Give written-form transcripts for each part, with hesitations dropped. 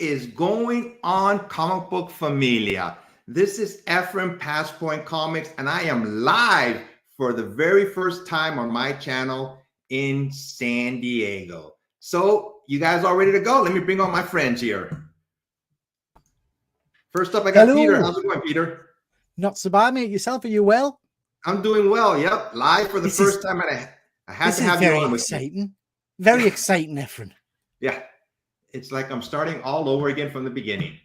is going on, comic book familia? This is Ephraim, Passpoint Comics, and I am live for the very first time on my channel in San Diego. So you guys all ready to go? Let me bring on my friends here. First up, I got Peter. How's it going, Peter? Not so bad, mate. Yourself, are you well? I'm doing well. Yep, live for the first time, and I had to have you on with me. Very exciting, Ephraim. Yeah, it's like I'm starting all over again from the beginning.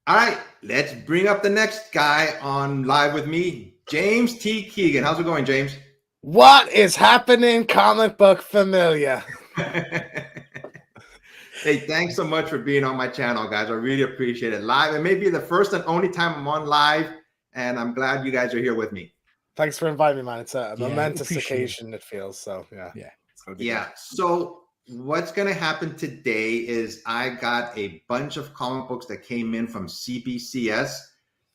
All right, let's bring up the next guy on live with me, James T. Keegan. How's it going, James? What is happening, comic book familia? Hey, thanks so much for being on my channel, guys. I really appreciate it. Live, it may be the first and only time I'm on live, and I'm glad you guys are here with me. Thanks for inviting me, man. It's a momentous occasion, it feels. So, Yeah. So what's going to happen today is I got a bunch of comic books that came in from CBCS.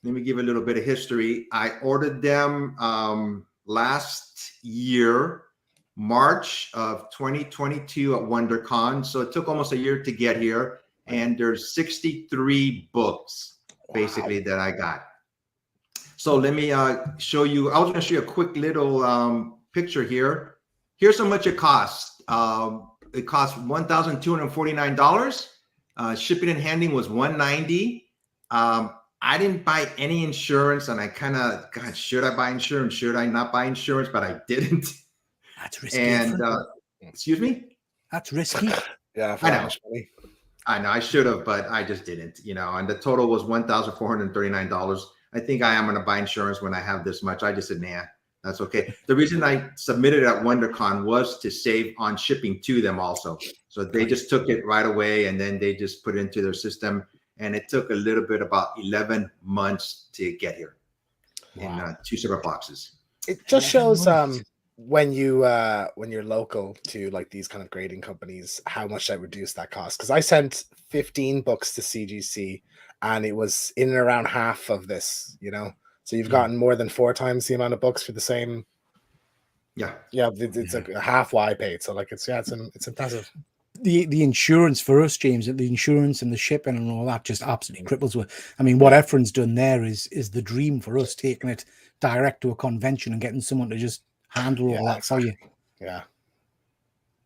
Let me give a little bit of history. I ordered them last year, March of 2022 at WonderCon. So it took almost a year to get here. And there's 63 books basically that I got. So let me show you. I was going to show you a quick little picture here. Here's how much it costs. It cost $1,249. Shipping and handling was $190. I didn't buy any insurance, and I kind of, God, should I buy insurance? Should I not buy insurance? But I didn't. That's risky. And excuse me? That's risky. Yeah, I know I should have, but I just didn't. And the total was $1,439. I think I am going to buy insurance when I have this much. I just said, nah, that's okay. The reason I submitted at WonderCon was to save on shipping to them also. So they just took it right away, and then they just put it into their system. And it took a little bit, about 11 months to get here in 2 separate boxes. It just shows when you're local to like these kind of grading companies, how much they reduce that cost. Because I sent 15 books to CGC, and it was in and around half of this, So you've gotten more than 4 times the amount of books for the same. Yeah. It's like a half what I paid. So like it's impressive. The insurance for us, James, the insurance and the shipping and all that just absolutely cripples us. I mean, what Ephraim's done there is the dream for us, taking it direct to a convention and getting someone to just handle all that for you. Yeah.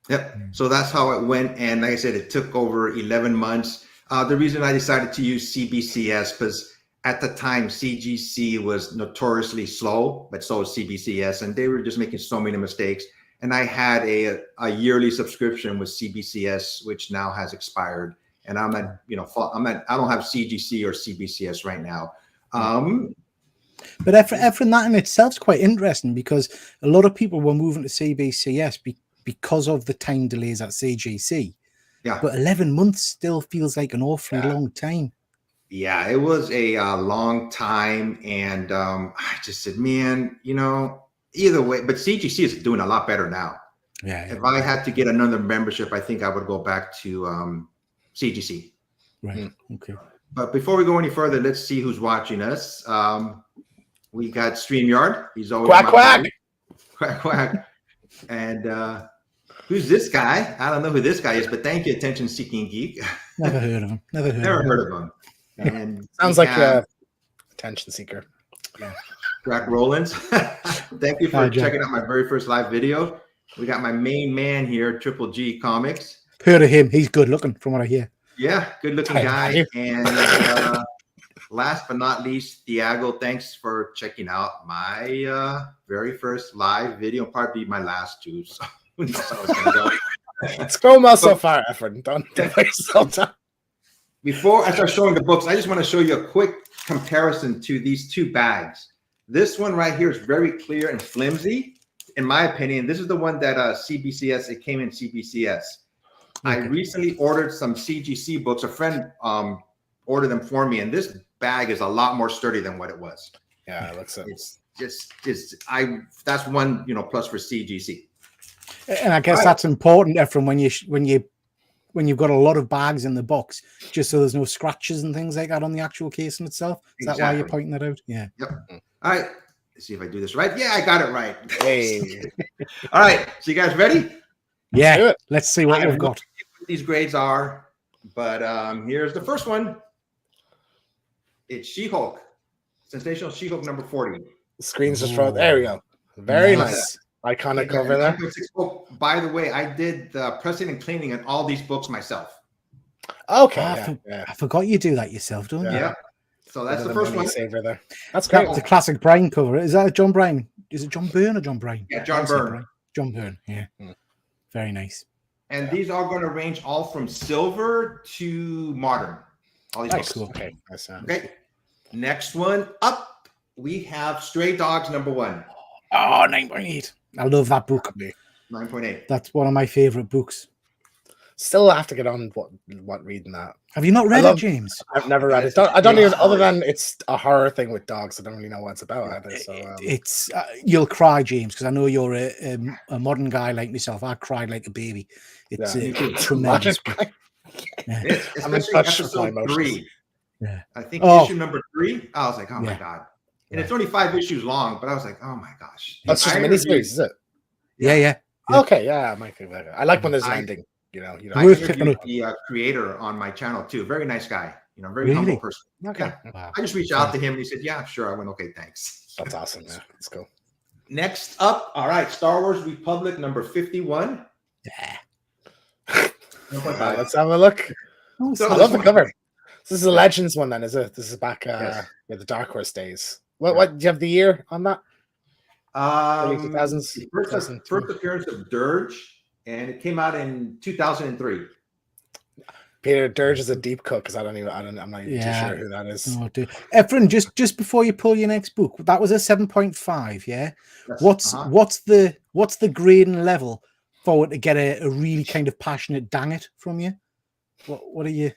Yep. So that's how it went. And like I said, it took over 11 months. The reason I decided to use CBCS, because at the time, CGC was notoriously slow, but so was CBCS, and they were just making so many mistakes. And I had a yearly subscription with CBCS, which now has expired. And I don't have CGC or CBCS right now. But Ephraim, that in itself is quite interesting, because a lot of people were moving to CBCS because of the time delays at CGC. Yeah. But 11 months still feels like an awfully long time. Yeah, it was a long time. And I just said, man, either way, but CGC is doing a lot better now. Yeah. If I had to get another membership, I think I would go back to CGC. Right. Okay. But before we go any further, let's see who's watching us. We got StreamYard. He's always quack. And who's this guy? I don't know who this guy is, but thank you, Attention Seeking Geek. Never heard of him. Never heard of him. And sounds like a attention seeker. Yeah. Jack Rollins. Thank you for checking out my very first live video. We got my main man here, Triple G Comics. Heard of him. He's good looking from what I hear. Yeah, good looking guy. And last but not least, Thiago, thanks for checking out my very first live video. Probably my last 2. So that's how it's gonna go. It's going well so far, Ephraim. Don't waste some time. Before I start showing the books, I just want to show you a quick comparison to these 2 bags. This one right here is very clear and flimsy. In my opinion, this is the one that CBCS, it came in CBCS. Okay. I recently ordered some CGC books. A friend ordered them for me, and this bag is a lot more sturdy than what it was. Yeah, it looks that's one, plus for CGC. And I guess that's important, Ephraim, when you've got a lot of bags in the box, just so there's no scratches and things like that on the actual casing itself. Is that why you're pointing that out? Yeah. Yep. All right. Let's see if I do this right. Yeah, I got it right. Hey. All right. So you guys ready? Yeah. Let's see what we've got. What these grades are. But here's the first one. It's She-Hulk, Sensational She-Hulk number 40. The screen's just frozen. There we go. Very nice. Iconic cover there. 9.6. Oh, by the way, I did the pressing and cleaning on all these books myself. Okay. I forgot you do that yourself, don't you? Yeah. So that's the first one. Saver there. That's great. It's a classic Bryan cover. Is that a John Bryan? Is it John Byrne or John Bryan? Yeah, John Byrne. John Byrne. Yeah. Very nice. And these are going to range all from silver to modern. All these books. Cool. Okay. Okay. Next one up, we have Stray Dogs number 1. Oh, 9.8. I love that book. 9.8. That's one of my favorite books. Still have to get on what reading that. Have you not read it, James? I've never read it. I don't even, other than it's a horror thing with dogs. I don't really know what it's about either. So it's you'll cry, James, because I know you're a modern guy like myself. I cried like a baby. It's tremendous. Especially episode 3. Yeah, I think issue number 3. I was like, oh my god. And it's only 5 issues long, but I was like, oh my gosh. That's just a miniseries, is it? Yeah. Okay, yeah, I might think about it. I like when there's an ending. I interviewed the creator on my channel too. Very nice guy. Very humble person. Okay. Yeah. Wow. I just reached out to him and he said, yeah, sure. I went, okay, thanks. That's awesome. Yeah, let's go. Next up, all right, Star Wars Republic number 51. Yeah. Let's have a look. I love the cover. This is a Legends one then, is it? This is back the Dark Horse days. What do you have the year on that? Early 2000s. First appearance of Dirge, and it came out in 2003. Peter, Dirge is a deep cut because I'm not even too sure who that is. Oh, Efren, just before you pull your next book, that was a 7.5, yeah? Yes. What's the grading level for it to get a really kind of passionate dang it from you? What are you?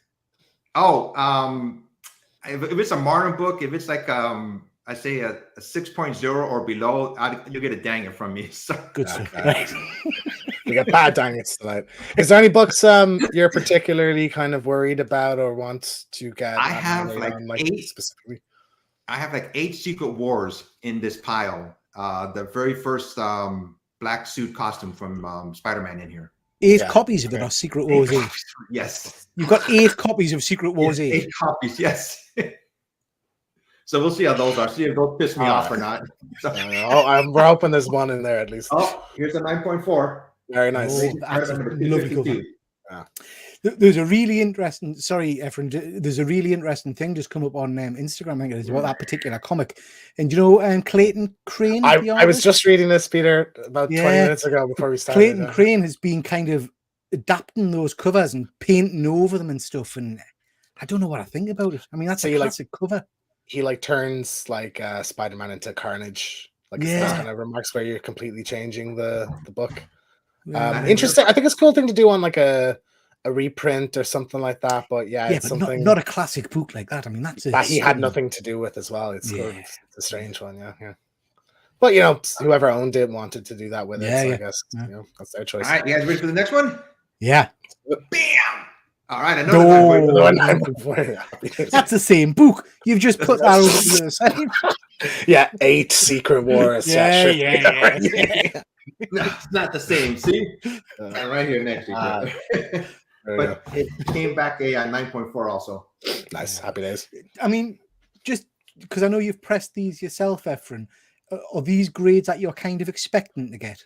Oh, if it's a modern book, if it's like I say a 6.0 or below, you'll get a dang it from me. So good stuff. You get bad dang it's tonight. Is there any books you're particularly kind of worried about or want to get? I have like 8 specifically. I have like 8 Secret Wars in this pile. The very first black suit costume from Spider-Man in here. 8 copies of it are Secret Wars 8. Yes. You've got 8 copies of Secret Wars 8. 8 copies, yes. So we'll see how those are. See if they'll piss me off or not. So, we're hoping there's one in there at least. Oh, here's a 9.4. Very nice. That's a lovely cover. Yeah. There's a really interesting. Sorry, Efren. There's a really interesting thing just come up on Instagram. I think it is about that particular comic. And you know, Clayton Crane. I was just reading this, Peter, about 20 minutes ago before we started. Clayton Crane has been kind of adapting those covers and painting over them and stuff. And I don't know what I think about it. I mean, that's a classic cover. He like turns like Spider-Man into Carnage. Like those kind of remarks where you're completely changing the book. Interesting. I think it's a cool thing to do on like a reprint or something like that. But it's something not a classic book like that. I mean, that he had nothing to do with as well. It's good. It's a strange one, yeah. But whoever owned it wanted to do that with it. So I guess that's their choice. All right, you guys ready for the next one? Yeah. Bam! All right, another 9.4. That's the same book. You've just put that over to the side. Yeah, 8 Secret Wars. Yeah. No, it's not the same. See, right here next to each other. But it came back a 9.4 also. Nice, happy days. I mean, just because I know you've pressed these yourself, Efren, are these grades that you're kind of expecting to get?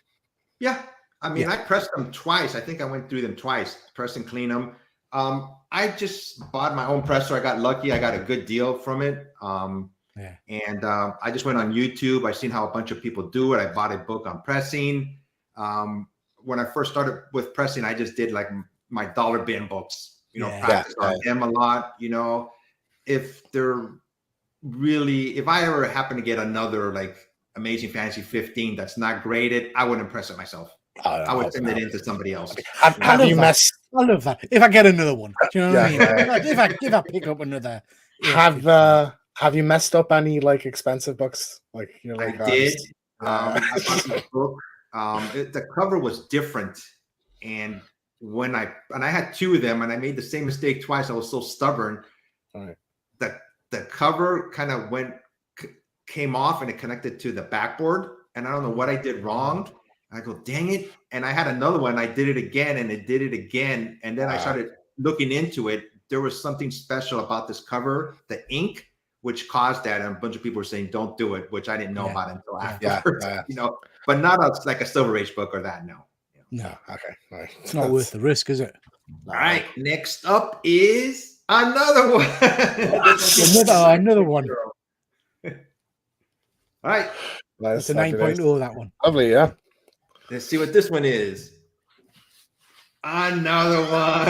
Yeah, I mean, I pressed them twice. I think I went through them twice, press and clean them. I just bought my own presser. I got lucky. I got a good deal from it. And I just went on YouTube. I seen how a bunch of people do it. I bought a book on pressing. When I first started with pressing, I just did like my dollar bin books, practice on them a lot. If I ever happen to get another like Amazing Fantasy 15 that's not graded, I wouldn't press it myself. I would send it into somebody else. Have you messed? I love that. If I get another one, do you know what I mean? If I pick up another, have you messed up any like expensive books? Like I did. I bought this book. The cover was different, and I had 2 of them, and I made the same mistake twice. I was so stubborn. All right. The cover kind of came off, and it connected to the backboard, and I don't know what I did wrong. I go, dang it. And I had another one. I did it again and it did it again. And then I started looking into it, there was something special about this cover, the ink, which caused that. And a bunch of people were saying, don't do it, which I didn't know about until afterwards, but not like a Silver Age book or that. No. No. Okay. All right. It's not worth the risk, is it? All right. Next up is another one. another one. All right. It's a 9.0, that one. Lovely, yeah. Let's see what this one is. Another one.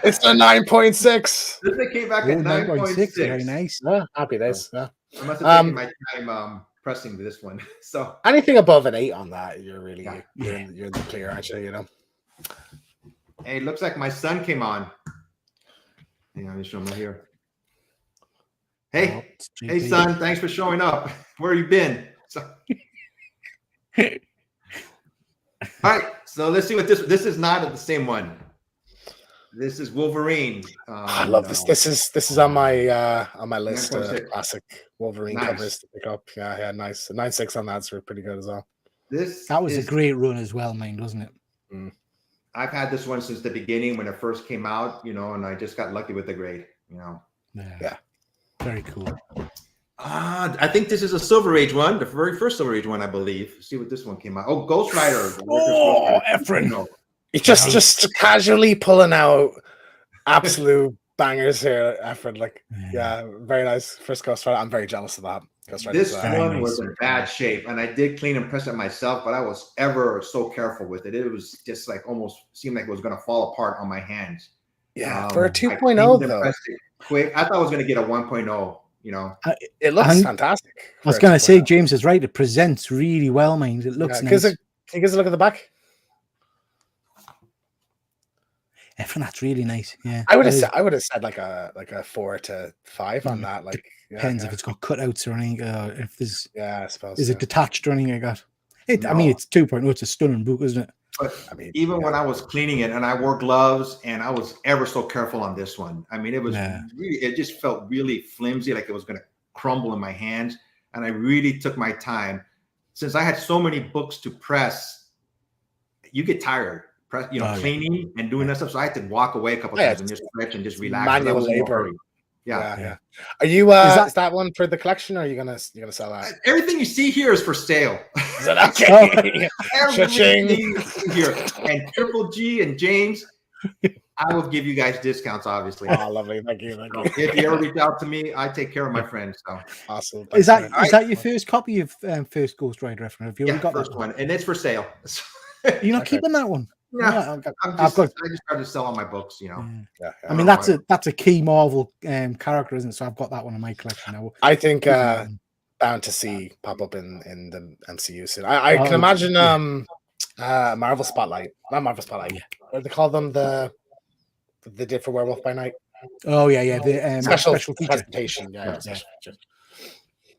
It's a 9.6. This one came back at 9.6. Very nice. Yeah, happy days. Yeah. I must have taken my time pressing this one. So anything above an 8 on that, you're really you're in the clear, aren't you? You know. Hey, it looks like my son came on. Hang on, let me show him right here. Hey, hey, son, thanks for showing up. Where you been? So... All right, so let's see what this is not the same one. This is Wolverine. I love this. This is on my list of classic Wolverine covers to pick up. Yeah, nice. 9.6 on that's pretty good as well. That was a great run as well, mine, wasn't it? Mm. I've had this one since the beginning when it first came out, and I just got lucky with the grade, Yeah. Very cool. I think this is a Silver Age one, the very first Silver Age one, I believe. Let's see what this one came out. Oh, Ghost Rider. Oh, Ephraim. He's just casually pulling out absolute bangers here, Ephraim. Yeah, very nice. First Ghost Rider. I'm very jealous of that. This one was in bad shape, and I did clean and press it myself, but I was ever so careful with it. It was just almost seemed like it was going to fall apart on my hands. Yeah, for a 2.0 though. Quick, I thought I was going to get a 1.0. It looks fantastic. I was going to say, James is right. It presents really well, mind. It looks nice. Can you give us a look at the back? Ephraim, that's really nice. Yeah, I would have said like a 4 to 5 on that. Depends if it's got cutouts or anything. If there's I suppose is it detached or anything like that? I mean, it's 2.0. It's a stunning book, isn't it? But even when I was cleaning it, and I wore gloves, and I was ever so careful on this one. I mean, it was really, it just felt really flimsy, like it was going to crumble in my hands. And I really took my time. Since I had so many books to press, you get tired, cleaning and doing that stuff. So I had to walk away a couple times and just stretch and just relax. Manual labor. Yeah. Are you? Is that one for the collection, or are you gonna sell that? Everything you see here is for sale. Is that okay? Everything you see here, and Triple G and James, I will give you guys discounts. Obviously. Oh, lovely. Thank you. If you ever reach out to me, I take care of my friends. So awesome. Is that your first copy of first Ghost Rider? Have you already got first one, and it's for sale. You're not keeping that one. Yeah, I just started to sell all my books, Yeah. I mean, that's a key Marvel character, isn't it? So I've got that one in my collection now. I think bound to see pop up in the MCU soon. I can imagine Marvel Spotlight, not Marvel Spotlight. What do they call them? They did for Werewolf by Night. Oh yeah. The special presentation. Yeah.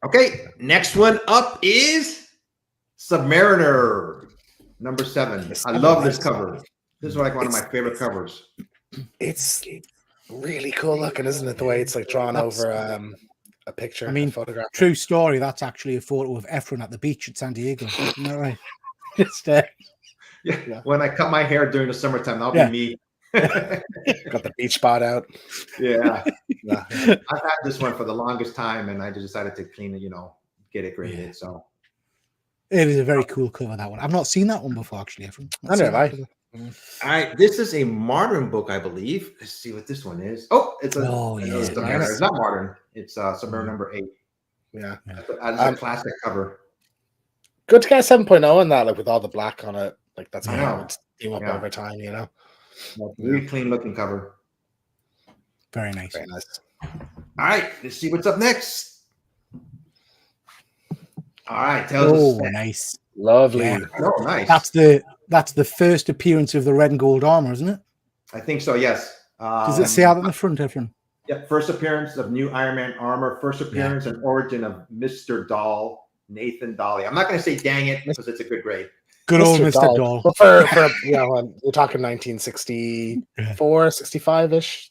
Okay, next one up is Submariner. Number 7. I love this cover. This is one of my favorite covers. It's really cool looking, isn't it? The way it's drawn over a picture. I mean, a photograph. True story. That's actually a photo of Ephraim at the beach at San Diego. Isn't that right? Just yeah. When I cut my hair during the summertime, that'll be me. Got the beach spot out. Yeah. I've had this one for the longest time, and I just decided to clean it. Get it graded. So. It is a very cool cover, that one. I've not seen that one before, actually. I know, right? All right, this is a modern book, I believe. Let's see what this one is. Oh, it's it's not modern. It's Submariner number 8. Yeah. It's a classic cover. Good to get 7.0 on that, with all the black on it. That's how it's came up over time, Really clean looking cover. Very nice. Very nice. All right, let's see what's up next. All right, nice, lovely. Yeah. Oh, nice. That's the first appearance of the red and gold armor, isn't it? I think so. Yes. Does it say out on the front, Ephraim? Yeah. First appearance of new Iron Man armor. First appearance and origin of Mr. Dahl, Nathan Dawley. I'm not going to say dang it because it's a good grade. Good old Mr. Dahl. But for we're talking 1964, 65 ish.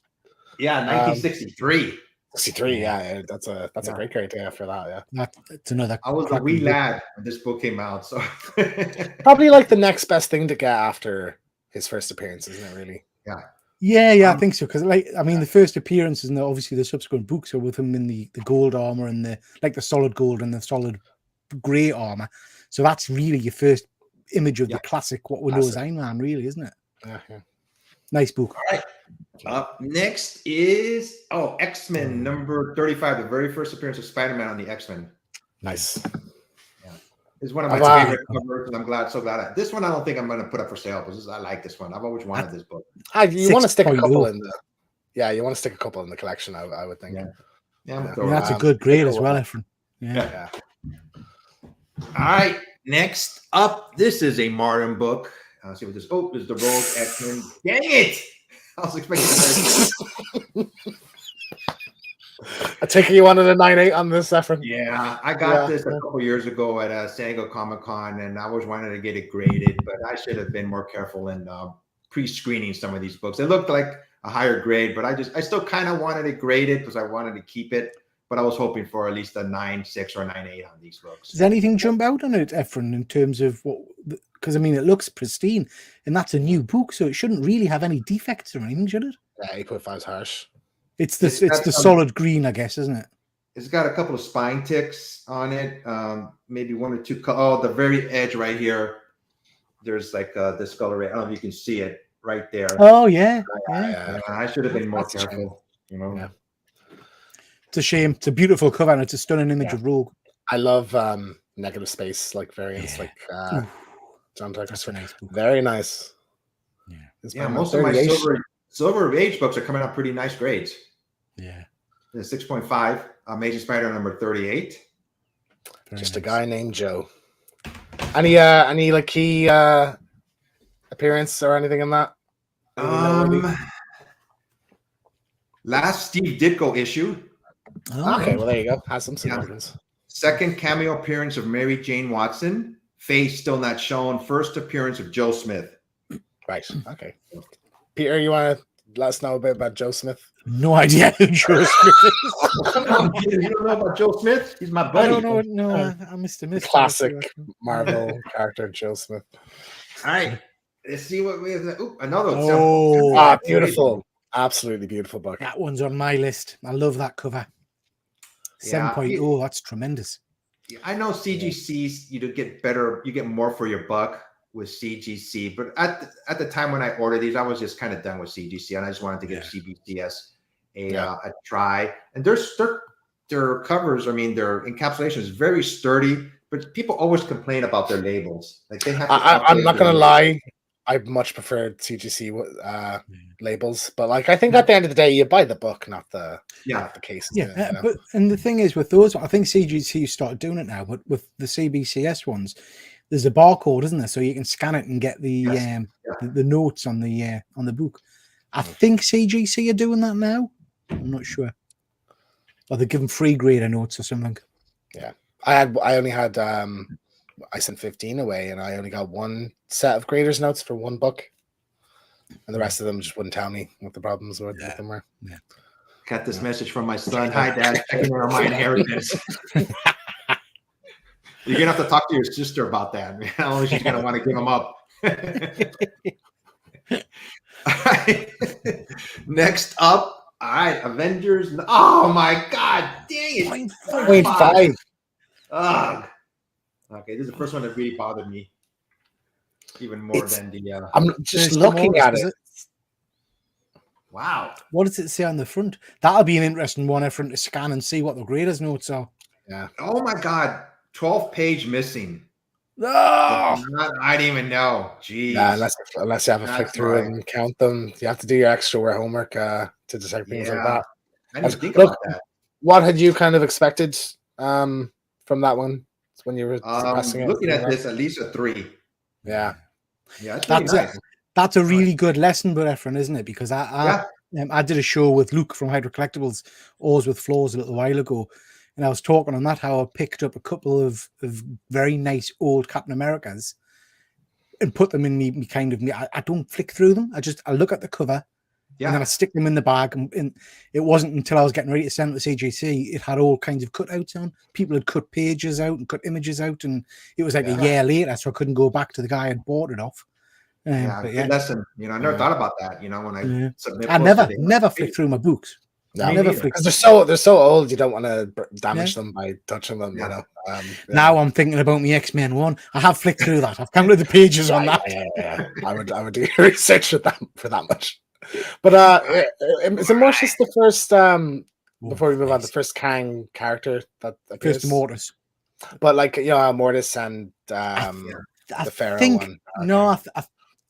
Yeah, 1963. 63, that's a great criteria for that. It's another. I was a wee lad when this book came out, so probably the next best thing to get after his first appearance, isn't it? Really? Yeah. Yeah, I think so. Because, like, I mean, the first appearances and obviously the subsequent books are with him in the gold armor and the solid gold and the solid grey armor. So that's really your first image of the classic, what we know as Iron Man, really, isn't it? Yeah. Nice book. All right. Up next is X-Men number 35, the very first appearance of Spider-Man on the X-Men. Nice. Yeah, it's one of my favorite covers, and I'm so glad. This one I don't think I'm going to put up for sale because I like this one. I've always wanted this book. You want to stick a couple in the. Yeah, you want to stick a couple in the collection. I would think. Yeah, that's a good grade as well, Efren. Yeah. All right. Next up, this is a Martin book. Let's see what this. Oh, there's the Rogue X-Men. Dang it! I was expecting. I take it you wanted a 9.8 on this, Efren. Yeah, I got this a couple years ago at San Diego Comic-Con, and I always wanted to get it graded, but I should have been more careful in pre-screening some of these books. It looked like a higher grade, but I still kind of wanted it graded because I wanted to keep it. But I was hoping for at least a 9.6 or 9.8 on these books. Does anything jump out on it, Efren, in terms of what? Because I mean, it looks pristine, and that's a new book, so it shouldn't really have any defects or anything, should it? Yeah, 8.5 is harsh. It's the solid green, I guess, isn't it? It's got a couple of spine ticks on it, maybe one or two. Oh, the very edge right here. There's like discoloration. I don't know if you can see it right there. Oh yeah. I should have been more careful. You know. Yeah. It's a shame. It's a beautiful cover and it's a stunning image of Rogue. I love negative space like variants, like John Tucker. Nice book. Very nice. Yeah, most of my Silver Age books are coming out pretty nice grades. Yeah. The 6.5, Amazing Spider number 38. Just a guy named Joe. Any like key appearance or anything in that? Last Steve Ditko issue. Okay, well there you go. Has some significance. Second cameo appearance of Mary Jane Watson. Face still not shown. First appearance of Joe Smith. Right. Okay. Peter, you want to let us know a bit about Joe Smith? No idea who Joe Smith is. Come on, Peter, you don't know about Joe Smith? He's my buddy. I don't know. No, I missed a miss. Classic Marvel character, Joe Smith. All right. Let's see what we have. Ooh, another one. Oh, beautiful. Absolutely beautiful book. That one's on my list. I love that cover. 7.0, that's tremendous. I know CGCs, you get better, you get more for your buck with CGC, but at the time when I ordered these, I was just kind of done with CGC, and I just wanted to give CBCS a try. And their covers, I mean, their encapsulation is very sturdy, but people always complain about their labels. Like they have. I'm not gonna lie. I much preferred CGC labels, but like I think at the end of the day, you buy the book, not the case. Yeah, but and the thing is with those, I think CGC started doing it now, but with the CBCS ones, there's a barcode, isn't there? So you can scan it and get the notes on the book. I think CGC are doing that now. I'm not sure. Or they give them free grader notes or something. Yeah, I only had I sent 15 away, and I only got one set of graders notes for one book, and the rest of them just wouldn't tell me what the problems with them were. Yeah. Got this message from my son. Hi, Dad. Checking on my inheritance. You're gonna have to talk to your sister about that. I don't know, she's gonna want to give them up. All right. Next up, all right, Avengers. Oh my God, dang it! 0.5. Ugh. Okay, this is the first one that really bothered me, even more than the. I'm just looking at it. Wow. What does it say on the front? That'll be an interesting one for to scan and see what the graders notes are. Yeah. Oh my God, 12th page missing. Oh! I didn't even know. Jeez. Yeah, unless you have a flick through and count them, you have to do your extra homework to detect things like that. I didn't think about that. What had you kind of expected from that one when you were looking at this? At least a 3. Yeah. Yeah, that's a really good lesson, but Efren, isn't it? Because I did a show with Luke from Hydra Collectibles, Oars with Floors, a little while ago, and I was talking on that how I picked up a couple of very nice old Captain Americas and put them in me kind of. I don't flick through them. I look at the cover, and then I stick them in the bag. And it wasn't until I was getting ready to send it to CGC, it had all kinds of cutouts on. People had cut pages out and cut images out, and it was like a year later, so I couldn't go back to the guy I'd bought it off. Yeah, But good yeah, lesson. You know, I never Yeah. thought about that. You know, when I yeah. submit I books today. never flick through my books. No, Me Never neither. flick. because they're so old, you don't want to damage them by touching them. Yeah. You know. Yeah. Now I'm thinking about my X-Men one. I have flicked through that. I've counted the pages on that. Yeah. I would do your research for that much. But is Immortus the first? Before we move on, the first Kang character that appears. First Immortus. But like Mortis and I the Pharaoh think one. no.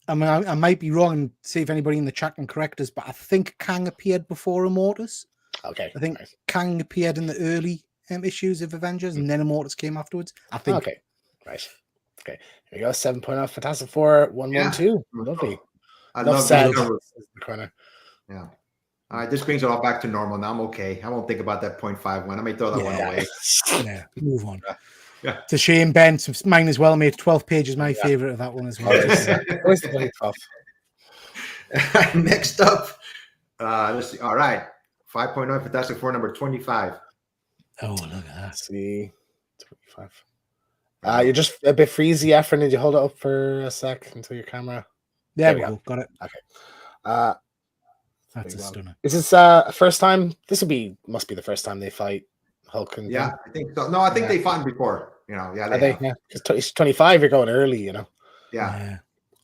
I mean, I might be wrong, and see if anybody in the chat can correct us. But I think Kang appeared before Immortus. Okay. I think Nice. Kang appeared in the early issues of Avengers, and then Immortus came afterwards. I think. Okay. Right. Okay. Here we go. 7.0 Fantastic Four 112. Lovely. I Enough love said. these covers. The corner. Yeah. All right, this brings it all back to normal. Now I'm okay. I won't think about that 0.5 one. I may throw that one away. Yeah, move on. Yeah. It's a shame, Ben. Mine as well, mate. 12 pages, my favorite of that one as well. Always the play tough. Next up, let's see. All right, 5.0 Fantastic Four number 25. Oh, look at that. Let's see. 25. You're just a bit freezy, Efren. Did you hold it up for a sec until your camera? There we we go. go. Got it. Okay. That's a stunner. Is this first time? This must be the first time they fight Hulk and Yeah, I think so. No, I think they fought him before. You know, yeah, Are they? have. Yeah, because 25, you're going early, you know. Yeah.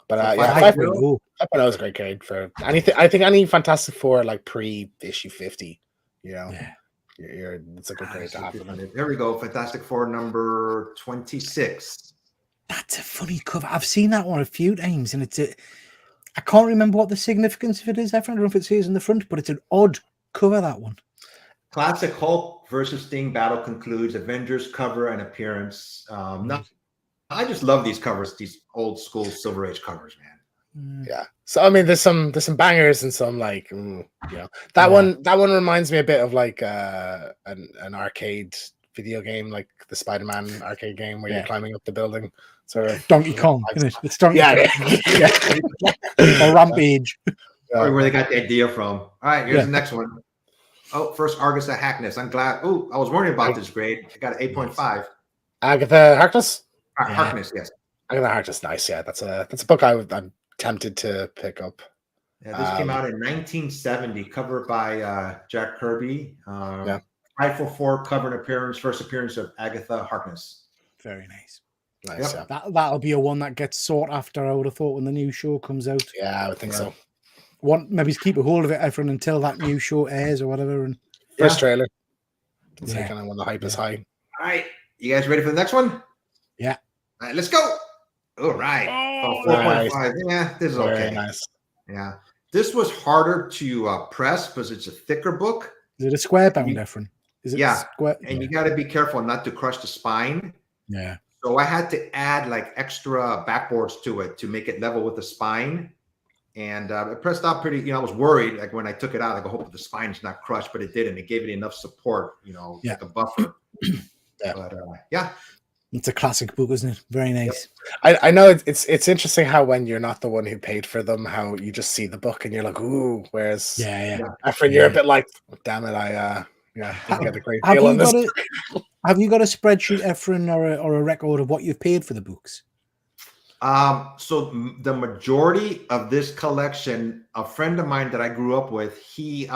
But So yeah, 5.0 5.0 is a great grade for anything. I think any Fantastic Four like pre-issue 50, you know, it's a good grade to have. Here we go, Fantastic Four number 26. That's a funny cover. I've seen that one a few times, and I can't remember what the significance of it is. I don't know if it says in the front, but it's an odd cover, that one. Classic Hulk versus Sting battle concludes. Avengers cover and appearance. I just love these covers, these old school Silver Age covers, man. Yeah. So I mean, there's some bangers and some like, you know, that one reminds me a bit of like an arcade video game, like the Spider-Man arcade game where you're climbing up the building. Sort of Donkey Kong, isn't it? It's Donkey Kong. Or Rampage. Probably where they got the idea from. All right, here's the next one. Oh, first Argus at Hackness. I'm glad. Oh, I was worried about this grade. I got an 8.5. Agatha Harkness? Harkness, yes. Agatha Harkness, nice. Yeah, that's a book I'm tempted to pick up. Yeah, this came out in 1970, covered by Jack Kirby. 544 cover and appearance, first appearance of Agatha Harkness. Very nice. Nice. Yep. Yeah. That'll be a one that gets sought after, I would have thought, when the new show comes out. Yeah, I would think so. Maybe keep a hold of it, everyone, until that new show airs or whatever. And first trailer. So Yeah. kind of when the hype is high. All right, you guys ready for the next one? Yeah. All right, let's go. All right. Oh, 4.5. Yeah, this is Very okay. nice. Yeah. This was harder to press because it's a thicker book. Is it a square bound, Efren? Is it square? And you got to be careful not to crush the spine. Yeah. So I had to add like extra backboards to it to make it level with the spine. And it pressed out pretty, I was worried like when I took it out, like I hope the spine's not crushed, but it didn't. It gave it enough support, like a buffer. Yeah. But It's a classic book, isn't it? Very nice. I know it's interesting how when you're not the one who paid for them, how you just see the book and you're like, ooh, whereas Efren, you're a bit like, damn it, I didn't get a great deal on this. Have you got a spreadsheet, Efren, or a record of what you've paid for the books? So the majority of this collection, a friend of mine that I grew up with, he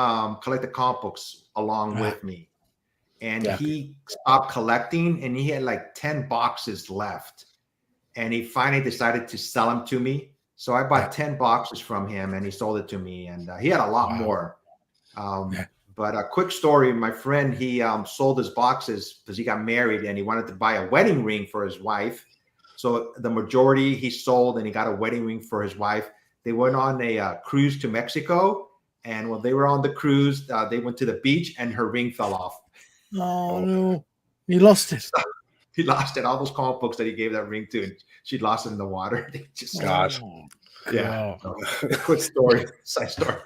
collected comic books along with me. And he stopped collecting and he had like 10 boxes left. And he finally decided to sell them to me. So I bought 10 boxes from him and he sold it to me. And he had a lot more. But a quick story, my friend, he sold his boxes because he got married and he wanted to buy a wedding ring for his wife. So the majority he sold and he got a wedding ring for his wife. They went on a cruise to Mexico. And when they were on the cruise, they went to the beach and her ring fell off. Oh, no. He lost it. He lost it. All those comic books that he gave that ring to, and she lost it in the water. They just quick story, side story.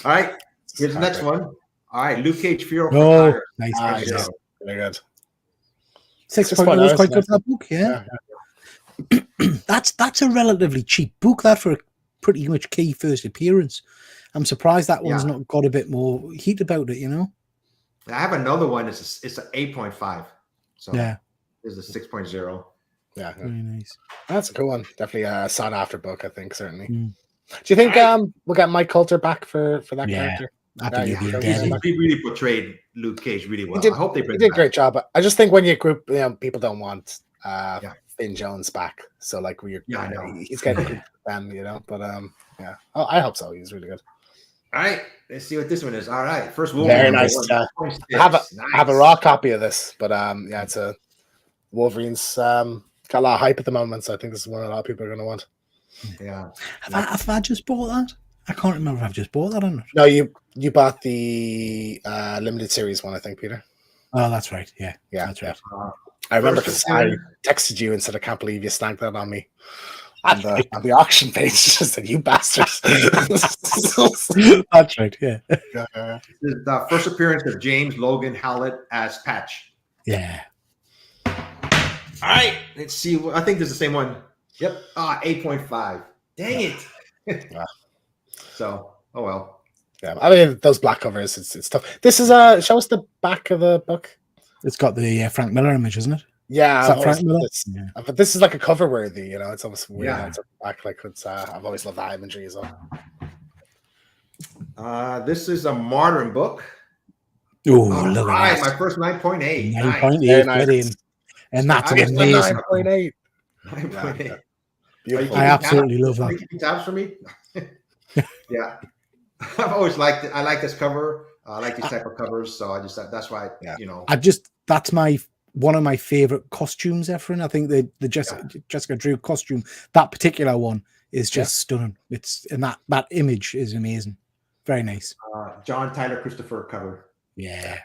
All right, here's the next one. All right, Luke Cage, Fear of Fire. Nice. Very good. 6.0 was quite good for that book. Yeah. That's a relatively cheap book. That for a pretty much key first appearance. I'm surprised that one's not got a bit more heat about it. I have another one. It's an 8.5. So yeah, this is a 6.0. Yeah, Very nice. that's a cool one. Definitely a sought after book, I think. Certainly. Mm. Do you think we'll get Mike Coulter back for that Yeah, character? I think Yeah, he'll be sure. dead. He really portrayed Luke Cage really well. He did, I hope they he bring did a him great back. job. I just think when you group, people don't want Yeah. Finn Jones back. So like I know. he's getting grouped with them, But yeah, I hope so. He's really good. All right, let's see what this one is. All right, first Very Wolverine. nice. I have a raw copy of this, but yeah, it's a Wolverine's got a lot of hype at the moment, so I think this is one a lot of people are going to want. Yeah. Have I just bought that? I can't remember if I've just bought that or not. No, you bought the limited series one, I think, Peter. Oh, that's right. Yeah, Yeah, that's right. I remember because I texted you and said, I can't believe you snagged that on me. On the auction page, just said, you bastards. That's right, yeah. This is the first appearance of James Logan Howlett as Patch. Yeah. All right, let's see. I think this is the same one. Yep. 8.5. Dang it. Yeah. So, oh well. Yeah, I mean, those black covers, it's tough. This is show us the back of the book. It's got the Frank Miller image, isn't it? Yeah, Is that Frank Miller? But this is like a cover worthy, It's almost weird. Yeah. It's back, like it's. I've always loved that imagery as well. This is a modern book. Oh, All look right, at my that. first 9.8. 9.8, Nice. get in. And that's I an was amazing. 9.8. 9.8. Beautiful. I absolutely love Are you that. keeping tabs for me? Yeah. I've always liked it. I like this cover. I like these type of covers. So that's why, That's one of my favorite costumes, Efren. I think the Jessica Drew costume, that particular one is just stunning. And that image is amazing. Very nice. John Tyler Christopher cover. Yeah.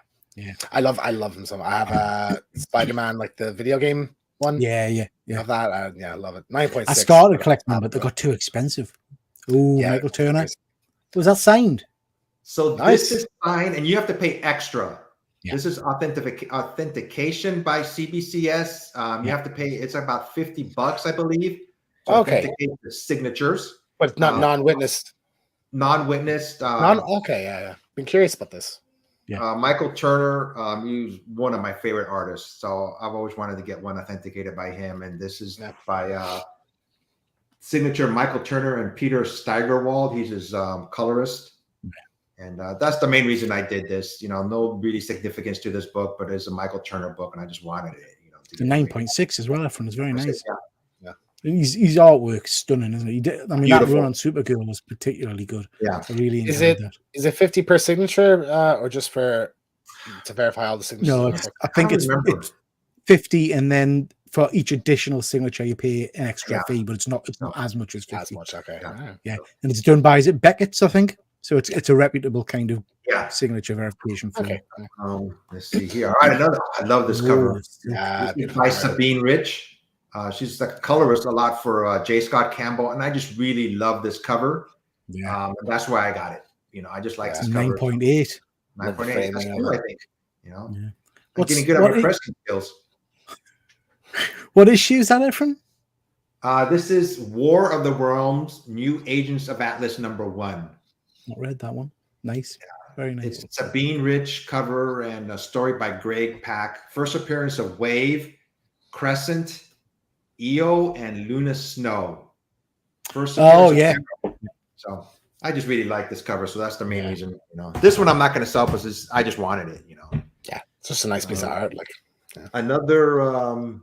I love him so much. I have Spider-Man, like the video game one. Yeah. Of that. I love it. 9.6. I started collecting them, but they got too expensive. Oh, Yeah, Michael Turner. Was that signed? So Nice. This is signed, and you have to pay extra. Yeah. This is authentication by CBCS. You have to pay. It's about $50, I believe, to authenticate the signatures. But not non-witnessed. Non-witnessed. Okay, yeah. Been curious about this. Yeah. Michael Turner, he's one of my favorite artists. So I've always wanted to get one authenticated by him. And this is by signature Michael Turner and Peter Steigerwald. He's his colorist. And that's the main reason I did this. No really significance to this book, but it's a Michael Turner book, and I just wanted it. The 9.6 as well, Efren. It's very nice. Yeah. His artwork's stunning, isn't it? That run on Supergirl was particularly good. Yeah. I really enjoyed that. Is it 50 per signature, or just to verify all the signatures? No, I think it's 50, and then for each additional signature you pay an extra fee, but it's not as much as 50. As much, okay. Yeah. And it's done by, is it Beckett's, I think? So it's a reputable kind of signature verification firm. Okay. Let's see here. All right, I love this cover. Yeah, this is by Sabine Rich. She's a colorist a lot for J. Scott Campbell, and I just really love this cover. Yeah, that's why I got it. I just like this cover. 9.8. 9.8. That's good, I think. Yeah. I'm getting good at my pressing skills. What issue is that, Efren? This is War of the Realms, New Agents of Atlas #1. Not read that one. Nice. Very nice. It's Sabine Rich cover and a story by Greg Pak. First appearance of Wave, Crescent, Io, and Luna Snow. So I just really like this cover, so that's the main reason. This one I'm not going to sell because I just wanted it. Yeah, it's just a nice piece of art. Another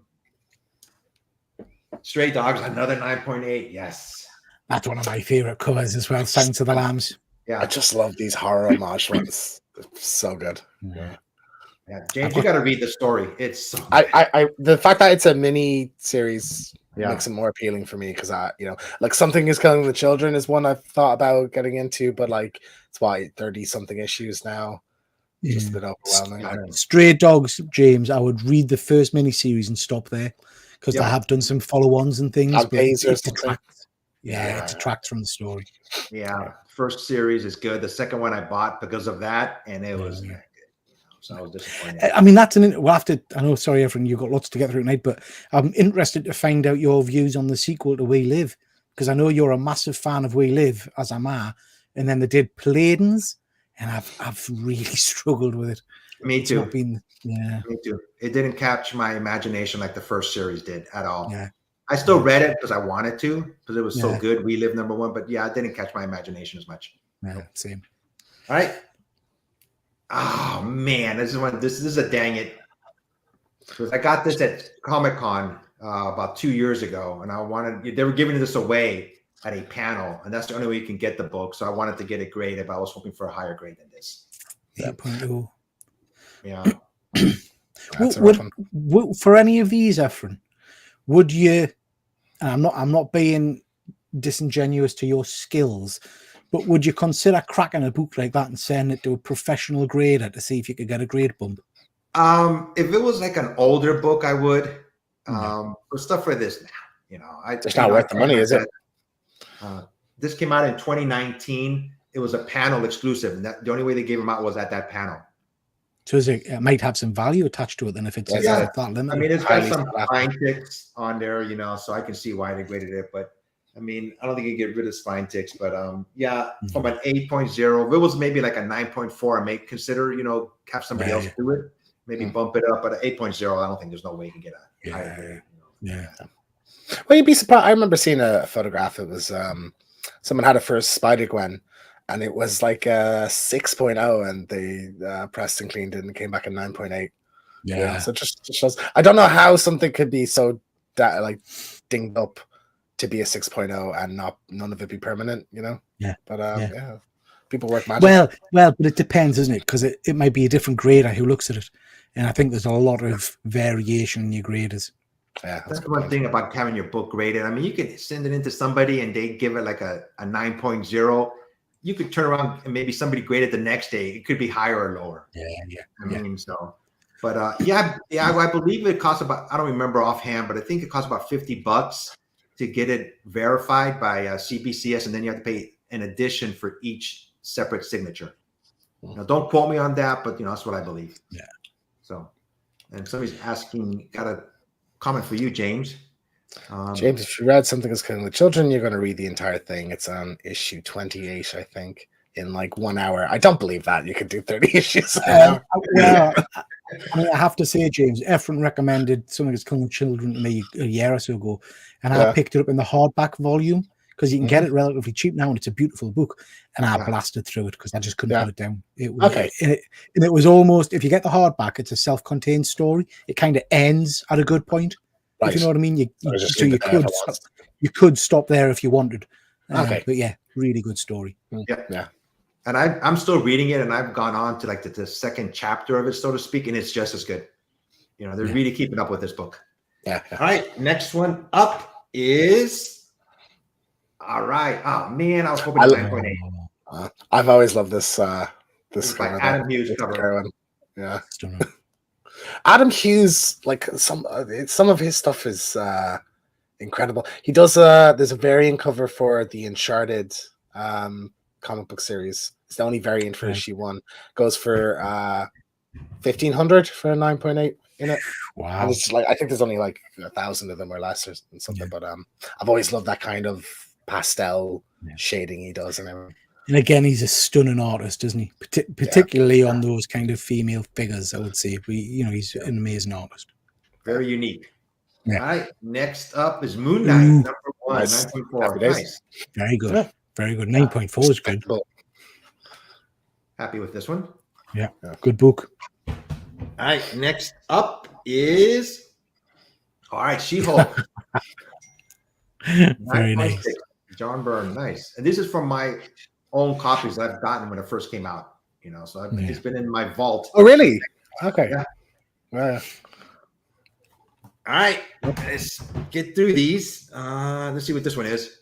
Stray Dogs, another 9.8. Yes, that's one of my favorite covers as well. Silence of the Lambs. Yeah, I just love these horror homage ones. It's so good. Yeah, James, you got to read the story. It's so good. I the fact that it's a mini series makes it more appealing for me because like Something Is Killing the Children is one I've thought about getting into, but like it's 30 something issues now. Just a bit overwhelming. Stray Dogs, James, I would read the first mini series and stop there because I have done some follow-ons and things. But it detracts. It detracts from the story. Yeah, first series is good. The second one I bought because of that, and it was good. So I was disappointed. I mean, we'll have to. I know, sorry, everyone, you've got lots to get through tonight, but I'm interested to find out your views on the sequel to We Live because I know you're a massive fan of We Live, as am I. And then they did Palladians, and I've really struggled with it. Me It's too. not been, yeah, Me too. It didn't capture my imagination like the first series did at all. yeah, I still read it because I wanted to, because it was so Yeah. good. We Live #1, but yeah, it didn't catch my imagination as much. yeah, same. All right. Oh man, this is one. This is a dang it. Because I got this at Comic-Con about 2 years ago, and I wanted. They were giving this away at a panel, and that's the only way you can get the book. So I wanted to get it graded, but I was hoping for a higher grade than this. 8.0. Yeah. That's a rough one. For any of these, Efren, would you? And I'm not being disingenuous to your skills, but would you consider cracking a book like that and sending it to a professional grader to see if you could get a grade bump? If it was like an older book, I would. No. But stuff for this, It's not worth the money, is it? This came out in 2019. It was a panel exclusive, and the only way they gave them out was at that panel. So it might have some value attached to it then if it's Yeah. that limited. I mean, it's got Highly some sought fine ticks on there, so I can see why they graded it. But I mean, I don't think you get rid of spine ticks. But yeah, from an 8.0, if it was maybe like a 9.4, I may consider, have somebody else do it, maybe bump it up. But at 8.0, I don't think there's no way you can get a higher grade. Yeah. Well, you'd be surprised. I remember seeing a photograph. It was someone had a first Spider-Gwen, and it was like a 6.0, and they pressed and cleaned it and it came back at 9.8. Yeah. So it just shows. I don't know how something could be so like dinged up to be a 6.0 and none of it be permanent, Yeah. But yeah, people work magic. Well, but it depends, doesn't it? Because it might be a different grader who looks at it, and I think there's a lot of variation in your graders. Yeah, that's the one thing about having your book graded. I mean, you can send it into somebody and they give it like a 9.0. You could turn around and maybe somebody grade it the next day. It could be higher or lower. Yeah. I mean, so, but I believe it costs about, I don't remember offhand, but I think it costs about $50 to get it verified by CBCS, and then you have to pay an addition for each separate signature. Now, don't quote me on that, but that's what I believe. Yeah. So, and somebody's asking, got a comment for you, James. James, if you read Something Is Killing the Children, you're going to read the entire thing. It's on issue 28, I think, in like 1 hour. I don't believe that. You could do 30 issues. Well, I mean, I have to say, James, Efren recommended Something Is Killing the Children to me a year or so ago, and I picked it up in the hardback volume because you can get it relatively cheap now, and it's a beautiful book. And I blasted through it because I just couldn't put it down. And it was almost, if you get the hardback, it's a self-contained story. It kind of ends at a good point. Right. If you know what I mean, you could stop there if you wanted. But yeah, really good story. Yeah. And I'm still reading it, and I've gone on to like the second chapter of it, so to speak, and it's just as good. They're really keeping up with this book. Yeah. All right, next one up is. All right. Oh man, I was hoping 9.8. I've always loved this. This by Adam Hughes cover. Yeah. Adam Hughes, like some of his stuff is incredible. He does there's a variant cover for the Uncharted comic book series. It's the only variant for issue 1. Goes for $1,500 for a 9.8 in it. Wow. And it's like, I think there's only like 1,000 of them or less or something. But I've always loved that kind of pastel shading he does and everything. And again, he's a stunning artist, isn't he? Particularly on those kind of female figures, I would say. He's an amazing artist. Very unique. Yeah. All right. Next up is Moon Knight, number 1, nice. 9.4. Nice. Very good. Yeah. Very good. 9.4 is good. Happy with this one. Yeah. Good book. All right. Next up is She-Hulk. Very nice. John Byrne. Nice. And this is from my own copies that I've gotten when it first came out. So it's been in my vault. Oh, really? Okay. Yeah. All right, let's get through these. Let's see what this one is.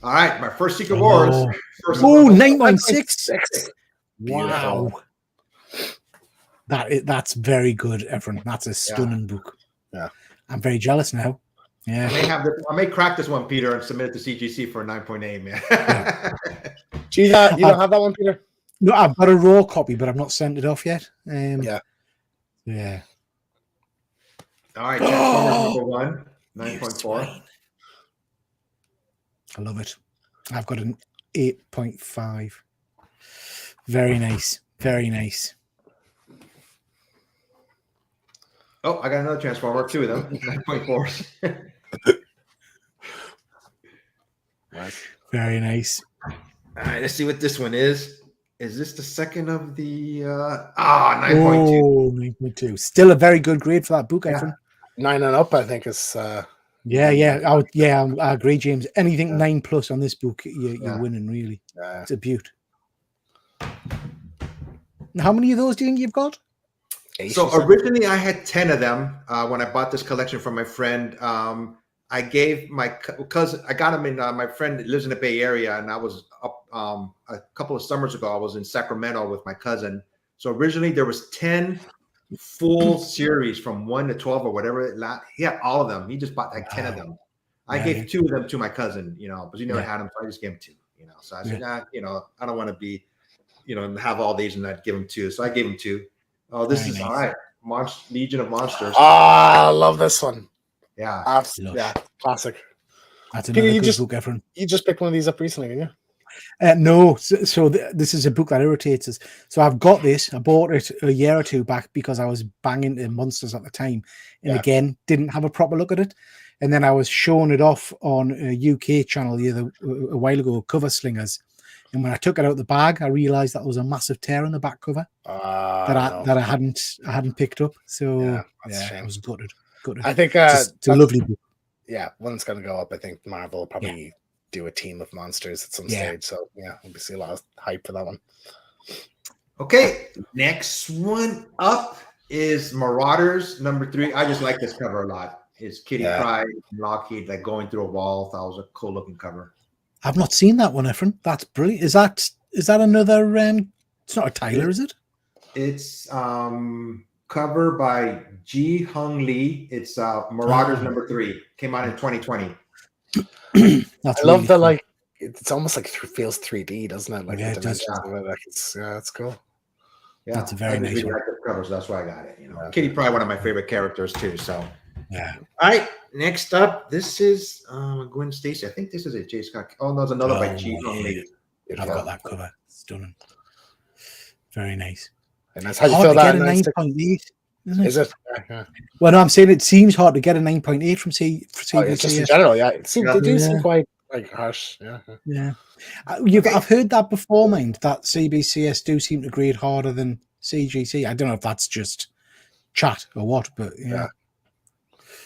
All right, my first Secret Wars. 9.6. Wow. That's very good, Efren. That's a stunning book. Yeah. I'm very jealous now. Yeah. I may crack this one, Peter, and submit it to CGC for a 9.8, man. You don't have that one, Peter? No, I've got a raw copy, but I've not sent it off yet. Yeah. All right, number 1, 9.4. I love it. I've got an 8.5. Very nice. Very nice. Oh, I got another Transformer, two of them, 9.4s. Nice. Very nice. All right, let's see what this one is. Is this the second of the 9.2? Oh, 9.2. Still a very good grade for that book, Yeah. Efren. 9 and up, I think, is I agree, James. Anything 9+ on this book, you're winning, really. It's a beaut. How many of those do you think you've got? 8 So or something. originally I had 10 of them when I bought this collection from my friend. I gave my cousin, I got them in, my friend lives in the Bay Area, and I was up a couple of summers ago, I was in Sacramento with my cousin. So originally there was 10 full series from 1 to 12 or whatever. He had all of them. He just bought like 10 of them. I gave 2 of them to my cousin, but he never had them, so I just gave him 2, So I said, I don't want to be, have all these and not give him 2. So I gave him 2. Oh, this is nice. All right. Legion of Monsters. I love this one. Yeah. Absolutely. Yeah. Classic. That's another good book, Efren. You just picked one of these up recently, didn't you? No. So this is a book that irritates us. So I've got this. I bought it a year or 2 back because I was banging into monsters at the time. And again, didn't have a proper look at it. And then I was showing it off on a UK channel a while ago, Cover Slingers. And when I took it out of the bag, I realized that there was a massive tear on the back cover that I hadn't picked up. So I was gutted. I think it's a lovely book. Yeah, one's gonna go up. I think Marvel will probably do a team of monsters at some stage. So we'll see a lot of hype for that one. Okay, next one up is Marauders #3. I just like this cover a lot. It's Kitty Pryde and Lockheed like going through a wall. That was a cool looking cover. I've not seen that one, Efren. That's brilliant. Is that another? It's not a Tyler, is it? It's cover by Ji Hung Lee. It's Marauders #3. Came out in 2020. I love the It's almost like feels 3D, doesn't it? Like the dimensions of it. Like it's cool. Yeah, that's a very nice one. Cover, so that's why I got it. Kitty Pryde, one of my favorite characters too. So yeah. All right, next up, this is Gwen Stacy. I think this is a J. Scott. Oh no, there's another by Ji Hung Lee. I've got that cover. Stunning. Very nice. And that's how you feel that 9.8. Is it? Well, no, I'm saying it seems hard to get a 9.8 from CBCS. Just in general, they do seem quite harsh. Yeah. I've heard that before, mind, that CBCS do seem to grade harder than CGC. I don't know if that's just chat or what, but yeah.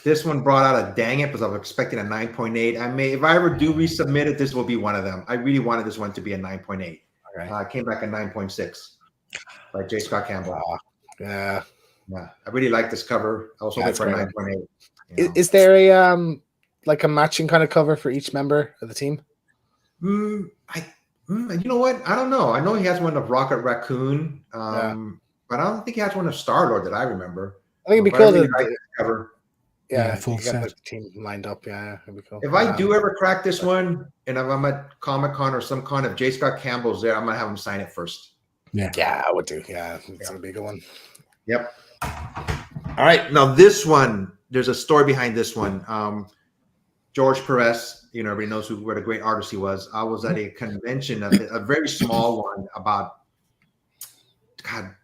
This one brought out a dang it because I was expecting a 9.8. If I ever do resubmit it, this will be one of them. I really wanted this one to be a 9.8. Okay. Came back a 9.6 by J. Scott Campbell. Yeah. I really like this cover. I was hoping for a 9.8. Is there a a matching kind of cover for each member of the team? You know what? I don't know. I know he has one of Rocket Raccoon, but I don't think he has one of Star-Lord that I remember. I think it'd be cool to like this cover. Yeah, full set. The team lined up. Yeah, it'd be cool. If I do ever crack this one, and if I'm at Comic-Con or some kind of J. Scott Campbell's there, I'm gonna have him sign it first. Yeah, I would do. Yeah, it's gonna be a good one. Yep. All right, now this one, there's a story behind this one. George Perez, everybody knows what a great artist he was. I was at a convention, a very small one, about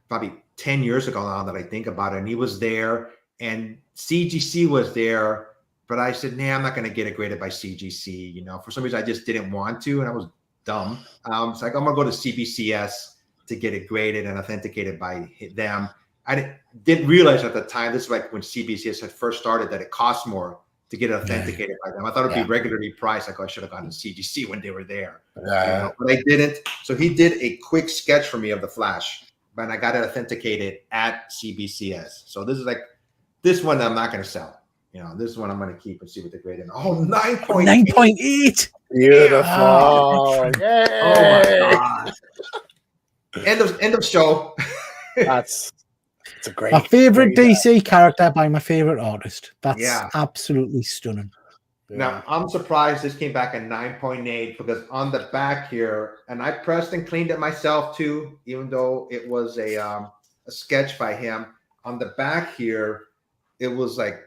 probably 10 years ago now that I think about it, and he was there. And CGC was there, but I said, I'm not going to get it graded by CGC. For some reason, I just didn't want to, and I was dumb. It's like, I'm going to go to CBCS to get it graded and authenticated by them. I didn't realize at the time, this is like when CBCS had first started, that it cost more to get it authenticated by them. I thought it'd be regularly priced. Like, I should have gone to CGC when they were there. But I didn't. So he did a quick sketch for me of the Flash, and I got it authenticated at CBCS. So this is like, this one I'm not going to sell. This one I'm going to keep and see what the grade is. Oh, 9.8. 9.8. Beautiful. Oh my God. End of show. It's a great. My favorite DC character by my favorite artist. That's absolutely stunning. Now, I'm surprised this came back at 9.8 because on the back here, and I pressed and cleaned it myself too, even though it was a sketch by him. On the back here, it was like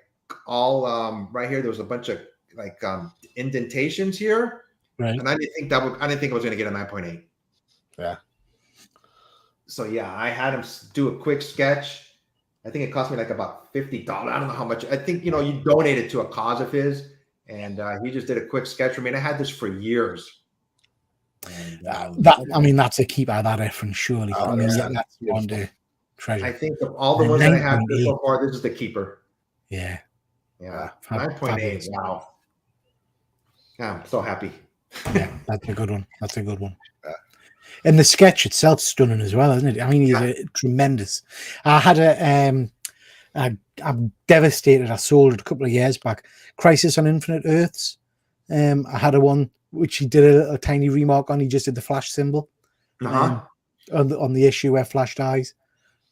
all right here. There was a bunch of like indentations here, right? And I didn't think I was going to get a 9.8. Yeah. So I had him do a quick sketch, I think it cost me like about $50. I don't know how much. I think, you donated to a cause of his, and he just did a quick sketch for me. And I had this for years. And, that's a keeper, that reference, surely. Oh, I mean, yeah, that's one to treasure. I think of all the ones that I have here 9.8. so far, this is the keeper. Yeah. Yeah. Fabulous. 9.8. Wow. Yeah, I'm so happy. Yeah, that's a good one. That's a good one. And the sketch itself's stunning as well, isn't it? I mean, he's tremendous. I had I'm devastated. I sold it a couple of years back. Crisis on Infinite Earths. I had one which he did a tiny remark on. He just did the Flash symbol on the issue where Flash dies.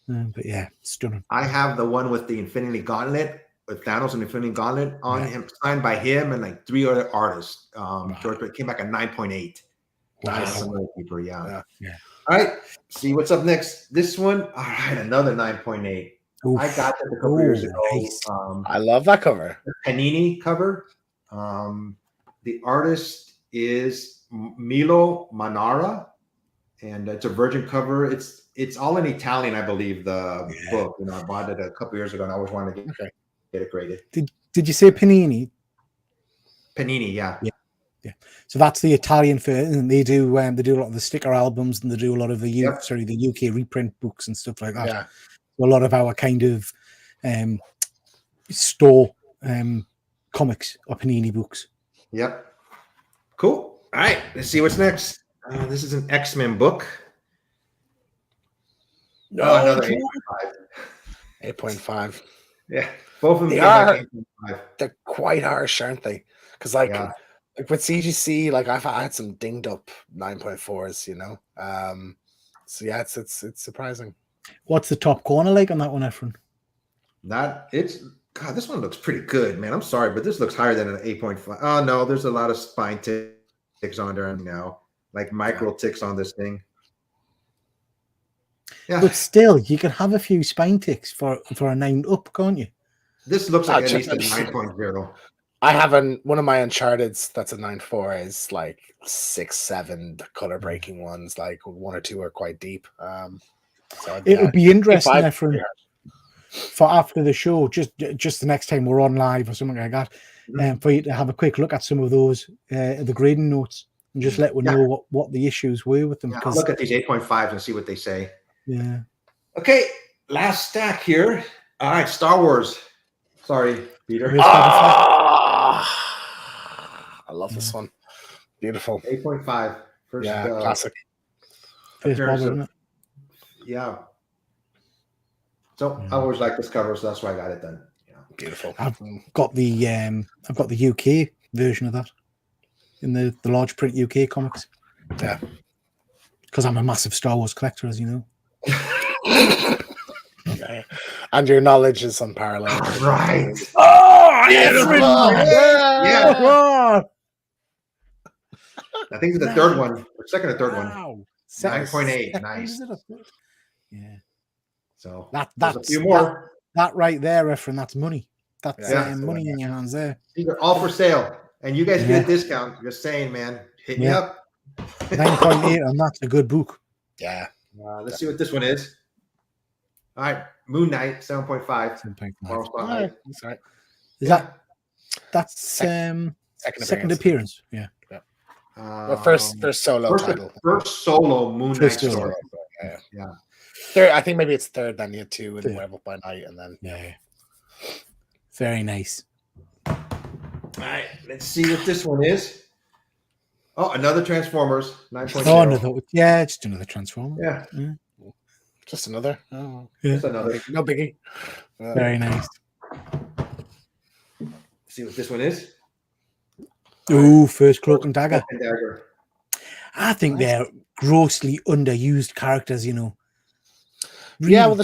But yeah, stunning. I have the one with the Infinity Gauntlet, with Thanos and Infinity Gauntlet on him, signed by him and like 3 other artists. George, but it came back at 9.8. Wow. Keeper, yeah. All Yeah. right, see what's up next. This one, all right, another 9.8. I got this a couple years ago. Nice. I love that cover. The Panini cover. The artist is Milo Manara, and it's a Virgin cover. It's all in Italian, I believe. The book, I bought it a couple years ago, and I always wanted to get it graded. Did you say Panini? Panini, yeah. So that's the Italian first, and they do a lot of the sticker albums, and they do a lot of the UK reprint books and stuff like that. Yeah. So a lot of our kind of store comics or Panini books. Yep. Cool. All right. Let's see what's next. This is an X-Men book. Another 8.5. 8.5. Yeah. Both of them are. 8.5. They're quite harsh, aren't they? Because like with CGC, like I had some dinged up 9.4s, So yeah, it's surprising. What's the top corner like on that one, Efren? This one looks pretty good, man. I'm sorry, but this looks higher than an 8.5. Oh no, there's a lot of spine ticks on there now, like micro ticks on this thing. Yeah, but still, you can have a few spine ticks for a 9 up, can't you? This looks like at least a 9.0. I have one of my Uncharted's that's a 9.4 is like 6, 7 color breaking ones, like 1 or 2 are quite deep. So it would be interesting, Efren, for after the show, just the next time we're on live or something like that, for you to have a quick look at some of those the grading notes and just let us know what the issues were with them. Yeah, I'll look at these 8.5s and see what they say. Yeah. Okay, last stack here. All right, Star Wars. Sorry, Peter. I love this one. Beautiful. 8.5. First, classic. First bottle, yeah. So I always like this cover, so that's why I got it done. Yeah. Beautiful. I've got the UK version of that in the large print UK comics. Yeah. Because I'm a massive Star Wars collector, as you know. And your knowledge is unparalleled. Right. Oh, yeah. I think it's the third one, or second or third one. 9.8. Nice. Yeah. So that's a few more. That right there, Efren, that's money. That's money in your hands there. These are all for sale, and you guys get a discount. Just saying, man. Hit me up. 9.8, and that's a good book. Yeah. Let's see what this one is. All right, Moon Knight 7.5. 7.5. All right. That's right. That's second appearance. Yeah. First solo title. First solo Moon Knight story. Yeah. Third, I think maybe it's third. Then you had 2 in Werewolf by Night, and then Very nice. All right, let's see what this one is. Oh, another Transformers 9.0. Oh, just another Transformer. Yeah. Just another. Oh, just another. No biggie. Very nice. See what this one is. Ooh, First Cloak and Dagger. Cloak and Dagger. I think they're grossly underused characters, Really, yeah, well,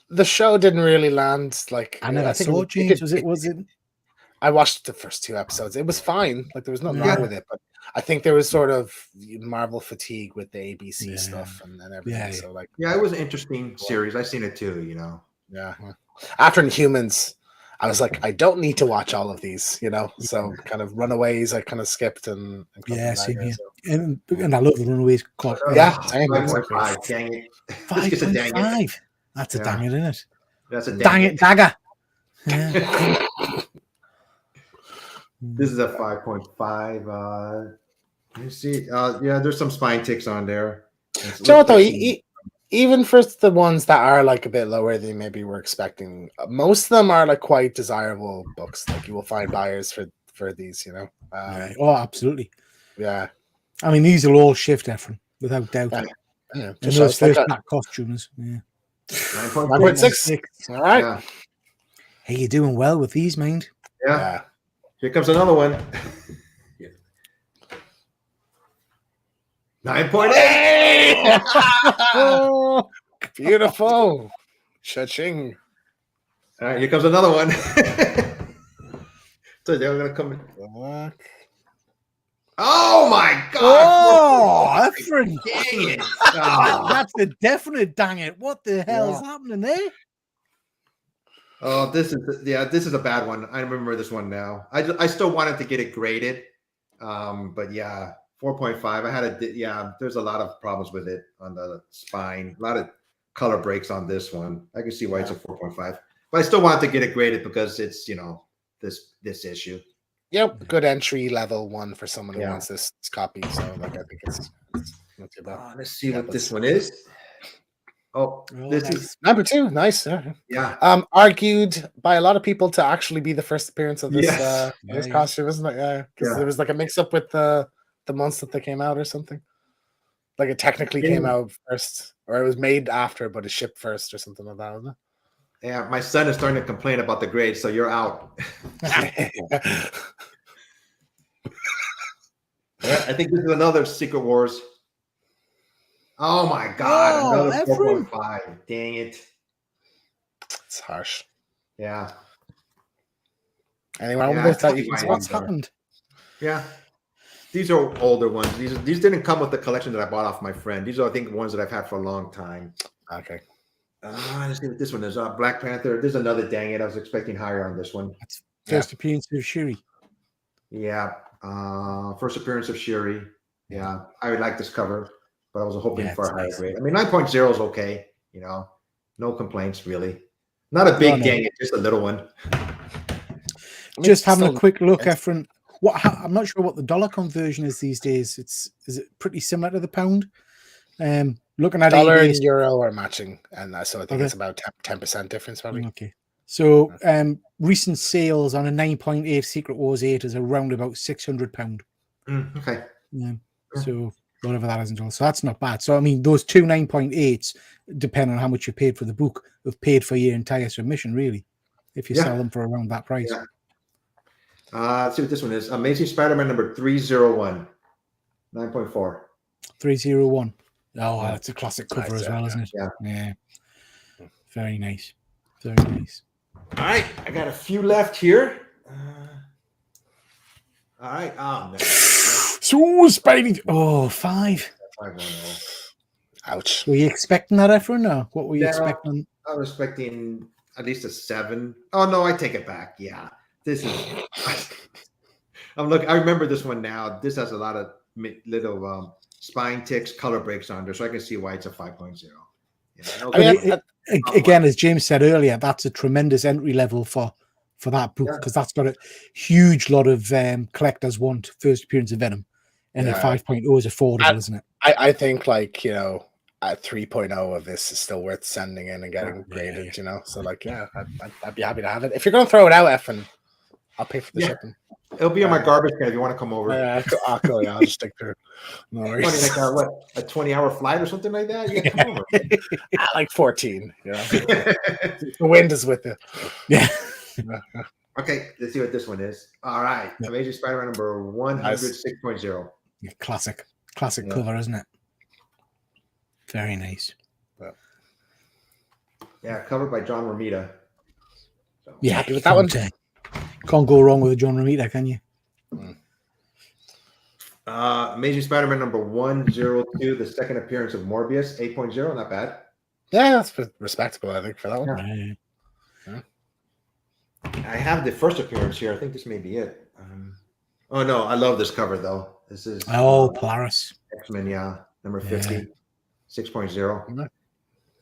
the show didn't really land. Like I never saw James. Was it? I watched the first 2 episodes. It was fine. Like there was nothing wrong with it, but I think there was sort of Marvel fatigue with the ABC stuff and everything. Yeah. So like, it was an interesting series. I've seen it too. Yeah. After Inhumans, I was like, I don't need to watch all of these. So kind of Runaways, I kind of skipped and same here. And I love the Runaways. Yeah, 5.5. Dang it. 5.5. That's a dang it, isn't it? That's a Dang it, dagger. Yeah. This is a 5.5. You see, yeah, there's some spine ticks on there. So what though, even for the ones that are like a bit lower than maybe we're expecting, most of them are like quite desirable books. Like you will find buyers for these, you know. Right. Oh, absolutely. Yeah. I mean, these will all shift, Efren, without doubt. Yeah. And Just those like first black costumes. Yeah. 9.6. All right. Yeah. Hey, you're doing well with these, mind. Yeah. Here comes another one. 9.8. Oh, beautiful. Cha-ching. All right, here comes another one. So they're gonna come in. Oh my god! Oh, Efren. Dang it! Oh. That's a definite dang it. What the hell's happening there? Oh, this is a bad one. I remember this one now. I still wanted to get it graded, but yeah, 4.5. There's a lot of problems with it on the spine. A lot of color breaks on this one. I can see why it's a 4.5, but I still wanted to get it graded because it's this issue. Yep, good entry level one for someone who wants this copy. So like, I think it's not too bad. Let's see what this one is. Oh, this is number 2. Nice. Yeah. Argued by a lot of people to actually be the first appearance of this this Yeah. costume, isn't it? Yeah, because there was like a mix up with the months that they came out or something. Like it technically came out first, or it was made after, but it shipped first or something like that, wasn't it? Yeah, my son is starting to complain about the grade, so you're out. I think this is another Secret Wars. Oh my god, another 4.5. Dang it. It's harsh. Yeah. Anyone with that you can What's happened? Yeah. These are older ones. These didn't come with the collection that I bought off my friend. These are, I think, ones that I've had for a long time. Okay. Let's see what this one is. Black Panther. There's another dang it. I was expecting higher on this one. That's first appearance of Shuri. Yeah. First appearance of Shuri. Yeah. I would like this cover, but I was hoping for a higher grade. I mean, 9.0 is okay. No complaints really. Not a big dang it, just a little one. Just having a quick look, Efren. I'm not sure what the dollar conversion is these days. Is it pretty similar to the pound? Looking at dollar eBay, and euro are matching, and so I think it's about 10% difference probably. Okay. So recent sales on a 9.8 Secret Wars 8 is around about £600. Okay. Yeah. So whatever that is in dollars. So that's not bad. So I mean, those two 9.8s, depending on how much you paid for the book, have paid for your entire submission, really. If you sell them for around that price. Yeah. Let's see what this one is. Amazing Spider-Man number 301. 9.4. 301. Oh, that's a classic cover as well, isn't it? Yeah. Very nice. Very nice. All right. I got a few left here. All right. Oh, no. So, Spidey. Oh, 5. Ouch. Were you expecting that, Efren? Or what were you expecting? I was expecting at least a 7. Oh, no, I take it back. Yeah. This is. I remember this one now. This has a lot of little spine ticks, color breaks under, so I can see why it's a 5.0. Again, as James said earlier, that's a tremendous entry level for that book because that's got a huge lot of collectors want first appearance of Venom, and a 5.0 is affordable, isn't it? I think at 3.0 of this is still worth sending in and getting graded, So I'd be happy to have it. If you're going to throw it out, Effin, I'll pay for the shipping. It'll be on my garbage can if you want to come over. I'll just stick through. No worries. A 20-hour flight or something like that? Yeah, come over. Like 14. The wind is with you. Yeah. Okay, let's see what this one is. All right. Amazing Spider-Man number 106.0. Classic cover, isn't it? Very nice. Yeah, covered by John Romita. So. Yeah, happy with that one. Can't go wrong with a John Romita, can you? Amazing Spider-Man number 102, the second appearance of Morbius, 8.0, not bad. Yeah, that's respectable, I think, for that one. Yeah. I have the first appearance here. I think this may be it. Oh, no, I love this cover, though. This is Polaris. X-Men, number 50, 6.0.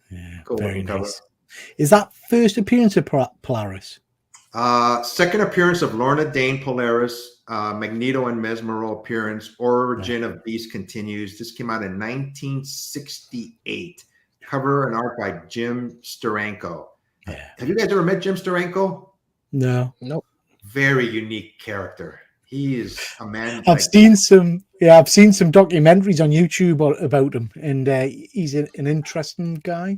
Yeah, cool very cover. nice. Is that first appearance of Polaris? Second appearance of Lorna Dane Polaris, Magneto and Mesmero appearance. Origin of Beast continues. This came out in 1968. Cover and art by Jim Steranko. Yeah. Have you guys ever met Jim Steranko? No. Nope. Very unique character. He is a man. I've seen some documentaries on YouTube about him, and he's an interesting guy.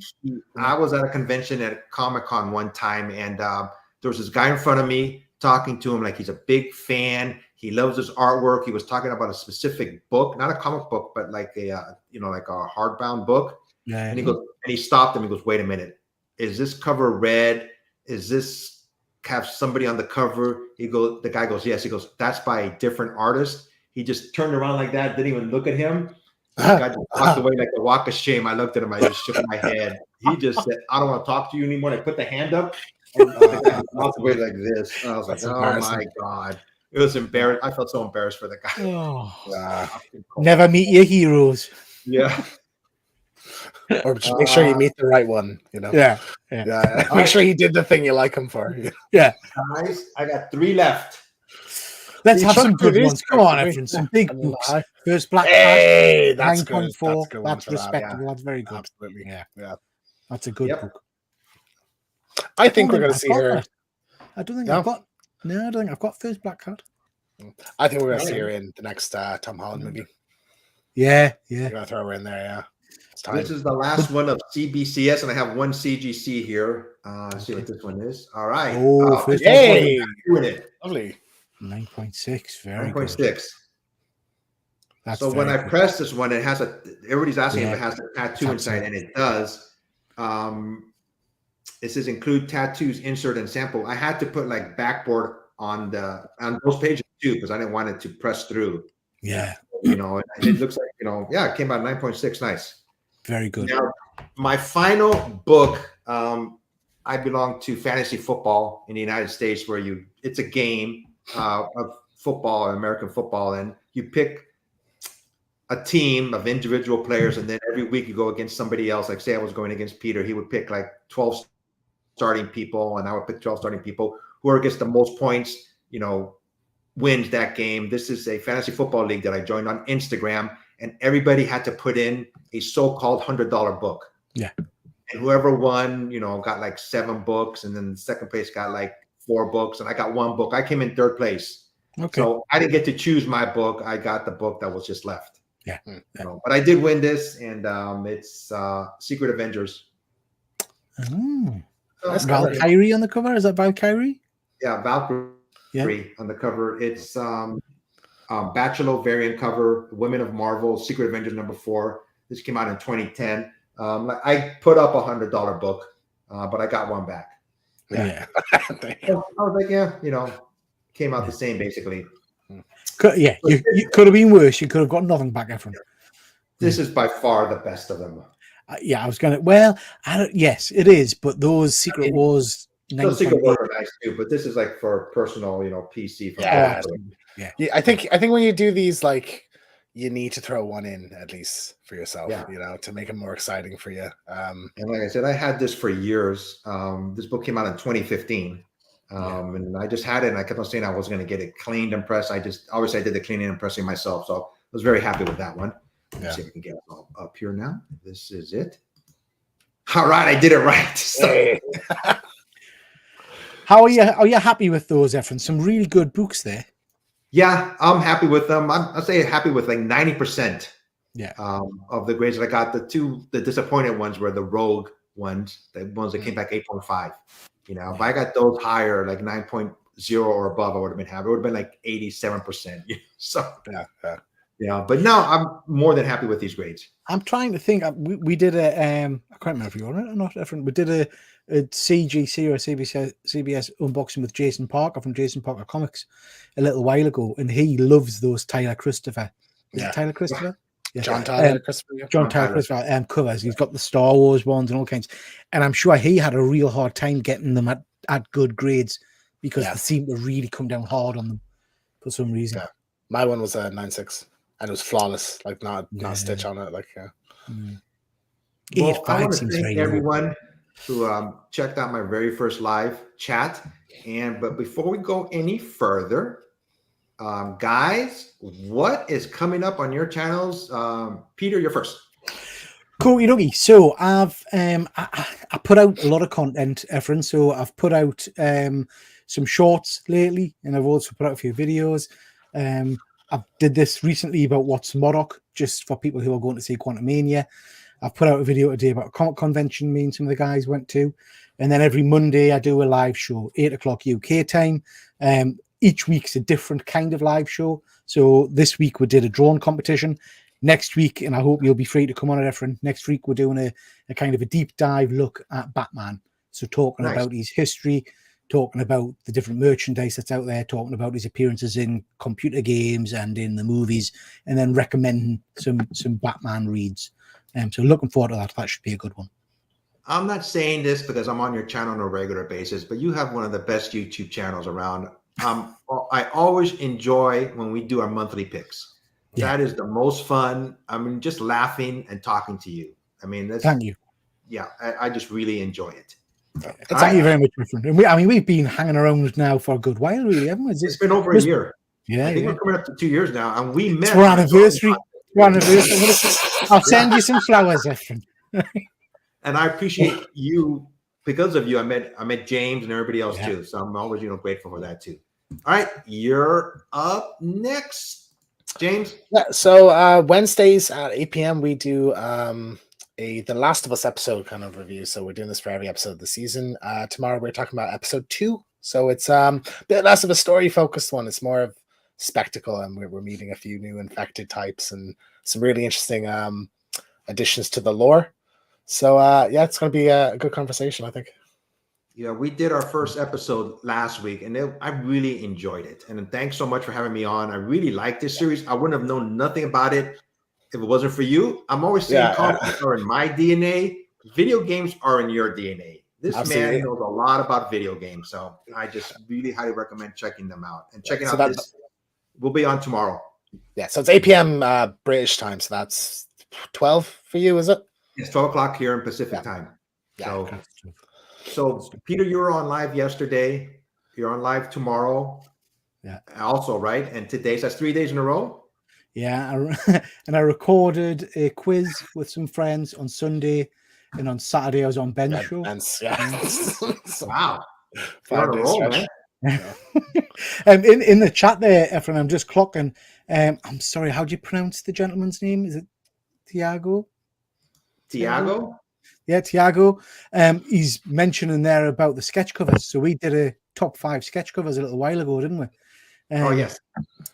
I was at a convention at Comic-Con one time, and there was this guy in front of me talking to him like he's a big fan. He loves his artwork. He was talking about a specific book, not a comic book, but like a like a hardbound book. Yeah. And he goes, and he stopped him. He goes, "Wait a minute, is this cover red? Is this have somebody on the cover?" The guy goes, "Yes." He goes, "That's by a different artist." He just turned around like that, didn't even look at him. The guy just walked away like a walk of shame. I looked at him, I just shook my head. He just said, "I don't want to talk to you anymore." I put the hand up, and the guy walked away like this. And I was like, "Oh my God." It was embarrassing. I felt so embarrassed for the guy. Oh. Never meet your heroes. Yeah. Or just make sure you meet the right one, Yeah. Make sure he did the thing you like him for. Yeah. Guys, I got 3 left. Let's have some good ones. Come on, Efren. Some big books. First Black Cat. Hey, that's 9.4. good. That's respectable. That's very good. Absolutely. Yeah. Yeah. That's a good book. I think we're going to see her. I don't think I've got. No, I don't think I've got First Black Cat. I think we're going to see her in the next Tom Holland movie. Yeah. We're going to throw her in there. Yeah. This is the last one of CBCS, and I have one CGC here. Let's see what this one is. All right. Oh, first yay! Doing it. Lovely. 9.6. Very 9.6. good. So when I press this one, it has everybody's asking if it has a tattoo inside, and it does. It says include tattoos, insert, and sample. I had to put like backboard on those pages too, because I didn't want it to press through. Yeah. And it looks like, it came out 9.6. Nice. Very good. Now, my final book, I belong to fantasy football in the United States, where it's a game of football, American football, and you pick a team of individual players, and then every week you go against somebody else. Like say I was going against Peter, he would pick like 12 starting people, and I would pick 12 starting people. Whoever gets the most points, wins that game. This is a fantasy football league that I joined on Instagram, and everybody had to put in a so-called $100 book. Yeah. And whoever won, got like 7 books, and then second place got like 4 books, and I got 1 book. I came in 3rd place. Okay. So I didn't get to choose my book. I got the book that was just left. Yeah. But I did win this, and it's Secret Avengers. Oh. So, Valkyrie on the cover? Is that Valkyrie? Yeah, Valkyrie on the cover. It's Bachelor variant cover, Women of Marvel, Secret Avengers #4. This came out in 2010. I put up $100 book, but I got 1 back. Yeah. So I was like, came out the same basically. You could have been worse. You could have got nothing back from it. This is by far the best of them. I was going to. Well, yes, it is. But those Secret Wars, those Secret Wars are nice too. But this is like for personal, PC. Yeah. I think when you do these, like, you need to throw one in at least for yourself, to make it more exciting for you. And like I said, I had this for years. This book came out in 2015. And I just had it, and I kept on saying I was going to get it cleaned and pressed. I did the cleaning and pressing myself. So I was very happy with that one. Let's see if we can get it all up here now. This is it. All right. I did it right. So, How are you? Are you happy with those, Efren? Some really good books there. Yeah, I'm happy with them. I'll say happy with like 90%. Yeah. Of the grades that I got. The disappointed ones were the rogue ones, the ones that came back 8.5. If I got those higher, like 9.0 or above, I would have been happy. It would have been like 87%. So but now I'm more than happy with these grades. I'm trying to think. We did a I can't remember if you were on it or not, Efren. We did a CGC or a CBS unboxing with Jason Parker from Jason Parker Comics a little while ago, and he loves those Tyler Christopher. Tyler Christopher? Yeah. John Tyler Christopher. John Tyler Christopher covers. He's got the Star Wars ones and all kinds. And I'm sure he had a real hard time getting them at good grades because they seem to really come down hard on them for some reason. Yeah. My one was a 9.6, and it was flawless, like not a stitch on it. Like, 8.5 seems very everyone. who checked out my very first live chat. But before we go any further, guys, what is coming up on your channels? Peter, you're first. Cool, so I've I put out a lot of content, Efren. So I've put out some shorts lately, and I've also put out a few videos. I did this recently about what's Modoc, just for people who are going to see Quantumania. I've put out a video today about a comic convention me and some of the guys went to. And then every Monday I do a live show, 8 o'clock UK time. Each week's a different kind of live show. So this week we did a drone competition. Next week, and I hope you'll be free to come on it, Efren. Next week we're doing a kind of a deep dive look at Batman. So talking about his history, talking about the different merchandise that's out there, talking about his appearances in computer games and in the movies, and then recommending some Batman reads. So looking forward to that. That should be a good one. I'm not saying this because I'm on your channel on a regular basis, but you have one of the best YouTube channels around. I always enjoy when we do our monthly picks. Yeah. That is the most fun. I mean, just laughing and talking to you. I mean, thank you. Yeah, I just really enjoy it. Thank you very much, my friend. And we've been hanging around now for a good while, really, haven't we? It's been over a year. Yeah, I think we're coming up to 2 years now, and we met. It's our anniversary. I'll send you some flowers, Efren. And I appreciate you. Because of you, I met James and everybody else too. So I'm always, grateful for that too. All right, you're up next. James? Yeah, so Wednesdays at 8 p.m. we do the Last of Us episode kind of review. So we're doing this for every episode of the season. Tomorrow we're talking about episode 2. So it's a bit less of a story-focused one. It's more of spectacle, and we're meeting a few new infected types and some really interesting additions to the lore. So it's going to be a good conversation, I think. Yeah, we did our first episode last week, and I really enjoyed it. And thanks so much for having me on. I really like this series. I wouldn't have known nothing about it if it wasn't for you. I'm always saying comics are in my DNA. Video games are in your DNA. This man knows a lot about video games, so I just really highly recommend checking them out. And checking out this. We'll be on tomorrow. Yeah, so it's 8 p.m. British time, so that's 12 for you, is it? It's 12 o'clock here in Pacific time. Yeah. So, Peter, you were on live yesterday. You're on live tomorrow. Yeah. Also, right? And today, so that's 3 days in a row? Yeah. And I recorded a quiz with some friends on Sunday. And on Saturday, I was on Ben's show. Wow. You're on a roll, man. In the chat there, Efren, I'm just clocking. I'm sorry, how do you pronounce the gentleman's name? Is it Tiago? Tiago? Yeah, Tiago. He's mentioning there about the sketch covers. So we did a top 5 sketch covers a little while ago, didn't we? Yes.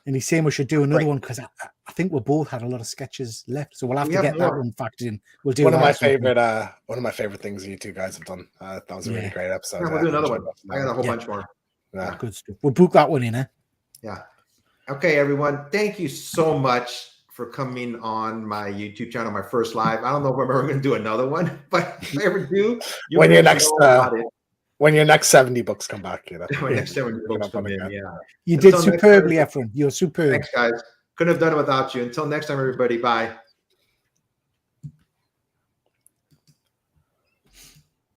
And he's saying we should do another one because I think we both had a lot of sketches left. So we'll have to get that one factored in. We'll do one of my favorite things you two guys have done. That was a really great episode. Yeah, we'll do another one. I got a whole bunch more. Yeah, good stuff. We'll book that one in, eh? Yeah. Okay, everyone. Thank you so much for coming on my YouTube channel, my first live. I don't know when we're going to do another one, but if I ever do, when your next 70 books come back, when next 70 books come in, You did superbly, Efren. You're superb. Thanks, guys. Couldn't have done it without you. Until next time, everybody. Bye.